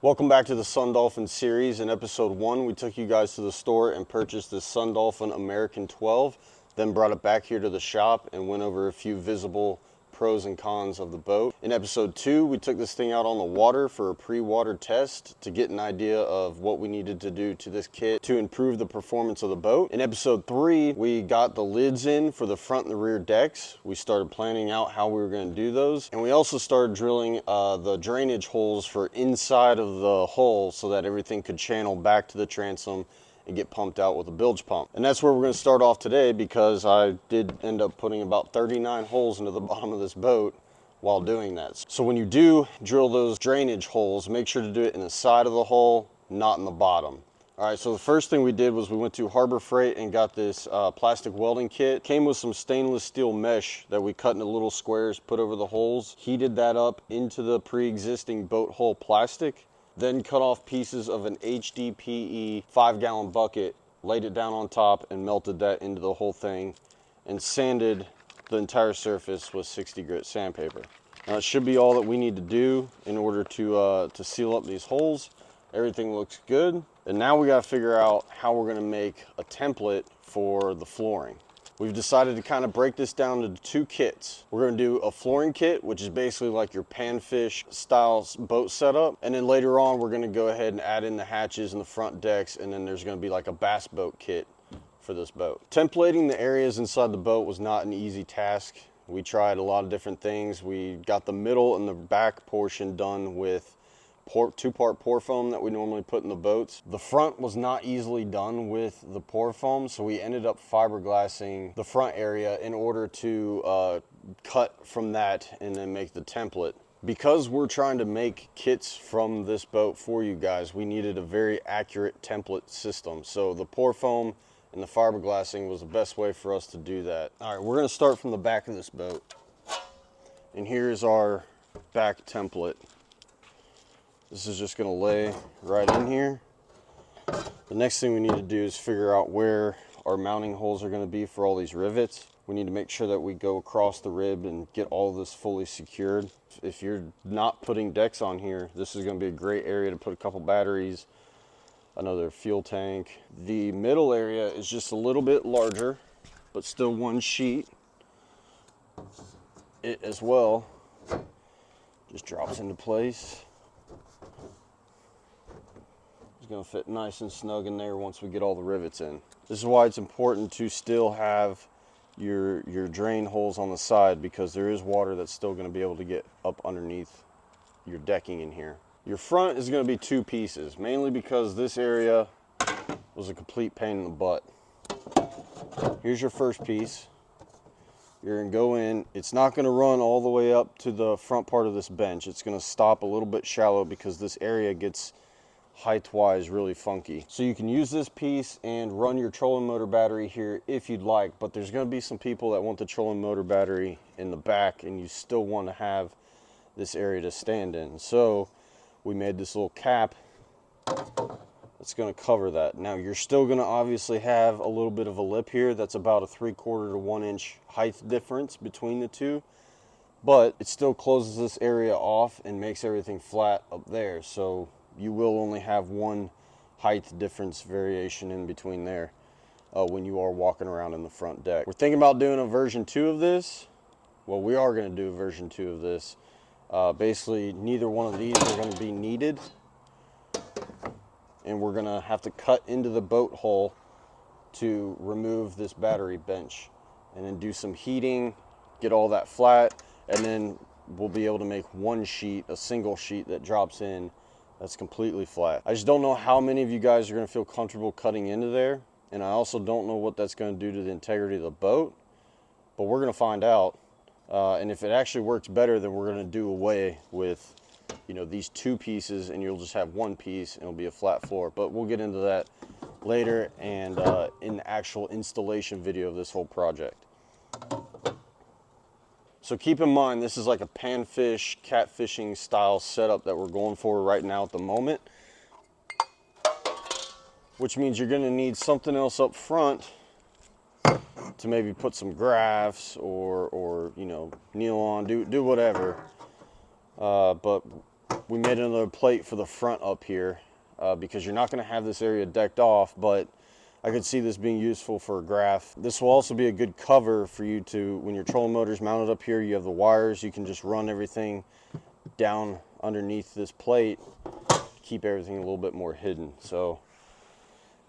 Welcome back to the SunDolphin series. In episode 1, we took you guys to the store and purchased this SunDolphin American 12, then brought it back here to the shop and went over a few visible pros and cons of the boat. In episode 2, we took this thing out on the water for a pre-water test to get an idea of what we needed to do to this kit to improve the performance of the boat. In episode 3, we got the lids in for the front and the rear decks. We started planning out how we were going to do those, and we also started drilling the drainage holes for inside of the hull so that everything could channel back to the transom and get pumped out with a bilge pump. And that's where we're going to start off today, because I did end up putting about 39 holes into the bottom of this boat while doing that. So when you do drill those drainage holes, make sure to do it in the side of the hull, not in the bottom. All right, so the first thing we did was we went to Harbor Freight and got this plastic welding kit. Came with some stainless steel mesh that we cut into little squares, put over the holes, heated that up into the pre-existing boat hull plastic, then cut off pieces of an HDPE 5-gallon bucket, laid it down on top and melted that into the whole thing, and sanded the entire surface with 60 grit sandpaper. Now it should be all that we need to do in order to seal up these holes. Everything looks good. And now we got to figure out how we're going to make a template for the flooring. We've decided to kind of break this down into 2 kits. We're going to do a flooring kit, which is basically like your panfish style boat setup. And then later on, we're going to go ahead and add in the hatches and the front decks. And then there's going to be like a bass boat kit for this boat. Templating the areas inside the boat was not an easy task. We tried a lot of different things. We got the middle and the back portion done with 2-part pour foam that we normally put in the boats. The front was not easily done with the pour foam, so we ended up fiberglassing the front area in order to cut from that and then make the template. Because we're trying to make kits from this boat for you guys, we needed a very accurate template system. So the pour foam and the fiberglassing was the best way for us to do that. All right, we're going to start from the back of this boat. And here's our back template. This is just going to lay right in here. The next thing we need to do is figure out where our mounting holes are going to be for all these rivets. We need to make sure that we go across the rib and get all of this fully secured. If you're not putting decks on here, this is going to be a great area to put a couple batteries, another fuel tank. The middle area is just a little bit larger, but still one sheet. It as well just drops into place. Going to fit nice and snug in there once we get all the rivets in. This is why it's important to still have your drain holes on the side, because there is water that's still going to be able to get up underneath your decking in here. Your front is going to be 2 pieces, mainly because this area was a complete pain in the butt. Here's your first piece. You're going to go in. It's not going to run all the way up to the front part of this bench. It's going to stop a little bit shallow because this area gets height-wise really funky. So you can use this piece and run your trolling motor battery here if you'd like, but there's going to be some people that want the trolling motor battery in the back, and you still want to have this area to stand in. So we made this little cap that's going to cover that. Now you're still going to obviously have a little bit of a lip here that's about a 3/4 to 1 inch height difference between the two, but it still closes this area off and makes everything flat up there. So you will only have 1 height difference variation in between there when you are walking around in the front deck. We're thinking about doing a version 2 of this. Well, we are going to do a version 2 of this. Basically, neither one of these are going to be needed. And we're going to have to cut into the boat hull to remove this battery bench. And then do some heating, get all that flat, and then we'll be able to make 1 sheet, a single sheet that drops in that's completely flat. I just don't know how many of you guys are going to feel comfortable cutting into there, and I also don't know what that's going to do to the integrity of the boat, but we're going to find out. And if it actually works better, then we're going to do away with, you know, these 2 pieces, and you'll just have 1 piece and it'll be a flat floor. But we'll get into that later and in the actual installation video of this whole project. So keep in mind, this is like a panfish, catfishing style setup that we're going for right now at the moment, which means you're going to need something else up front to maybe put some graphs or you know, kneel on, do whatever. But we made another plate for the front up here because you're not going to have this area decked off, but I could see this being useful for a graph. This will also be a good cover for you to, when your trolling motor's mounted up here, you have the wires, you can just run everything down underneath this plate, keep everything a little bit more hidden. So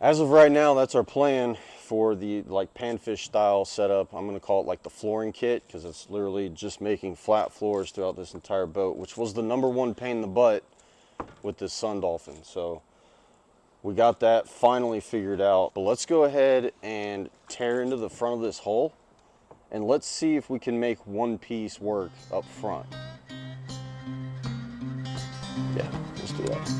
as of right now, that's our plan for the like panfish style setup. I'm going to call it like the flooring kit, because it's literally just making flat floors throughout this entire boat, which was the #1 pain in the butt with this SunDolphin. So we got that finally figured out. But let's go ahead and tear into the front of this hull, and let's see if we can make one piece work up front. Yeah, let's do that.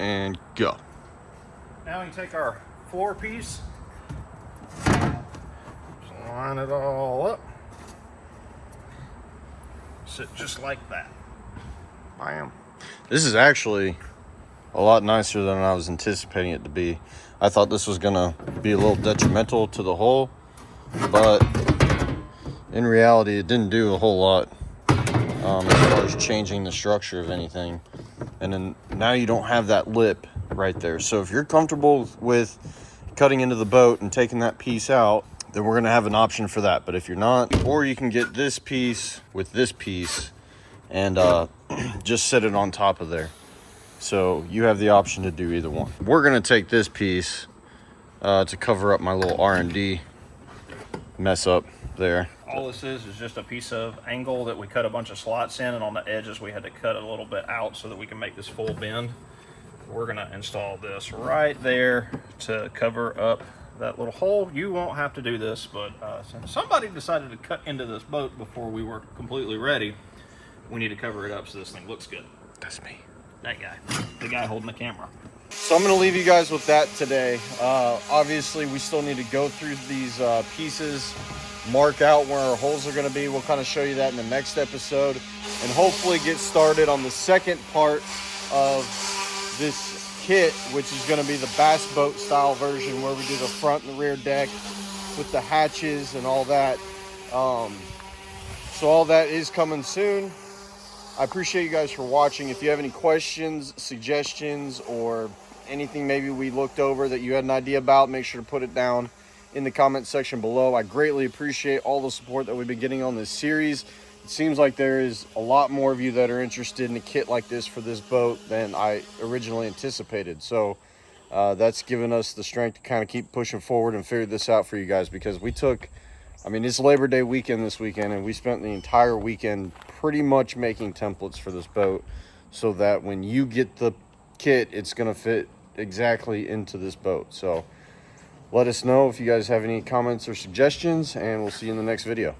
And go. Now we take our floor piece, just line it all up, sit just like that. Bam. This is actually a lot nicer than I was anticipating it to be. I thought this was gonna be a little detrimental to the hull, but in reality it didn't do a whole lot as far as changing the structure of anything. And then now you don't have that lip right there. So if you're comfortable with cutting into the boat and taking that piece out, then we're gonna have an option for that. But if you're not, or you can get this piece with this piece and just set it on top of there. So you have the option to do either one. We're gonna take this piece to cover up my little R&D mess up there. All this is just a piece of angle that we cut a bunch of slots in, and on the edges we had to cut a little bit out so that we can make this full bend. We're gonna install this right there to cover up that little hole. You won't have to do this, but since somebody decided to cut into this boat before we were completely ready, we need to cover it up so this thing looks good. That's me. That guy, the guy holding the camera. So I'm going to leave you guys with that today. Obviously, we still need to go through these pieces, mark out where our holes are going to be. We'll kind of show you that in the next episode, and hopefully get started on the second part of this kit, which is going to be the bass boat style version, where we do the front and the rear deck with the hatches and all that. So all that is coming soon. I appreciate you guys for watching. If you have any questions, suggestions, or anything maybe we looked over that you had an idea about, make sure to put it down in the comment section below. I greatly appreciate all the support that we've been getting on this series. It seems like there is a lot more of you that are interested in a kit like this for this boat than I originally anticipated. So that's given us the strength to kind of keep pushing forward and figure this out for you guys, because we took, I mean, it's Labor Day weekend this weekend, and we spent the entire weekend pretty much making templates for this boat so that when you get the kit, it's going to fit exactly into this boat. So let us know if you guys have any comments or suggestions, and we'll see you in the next video.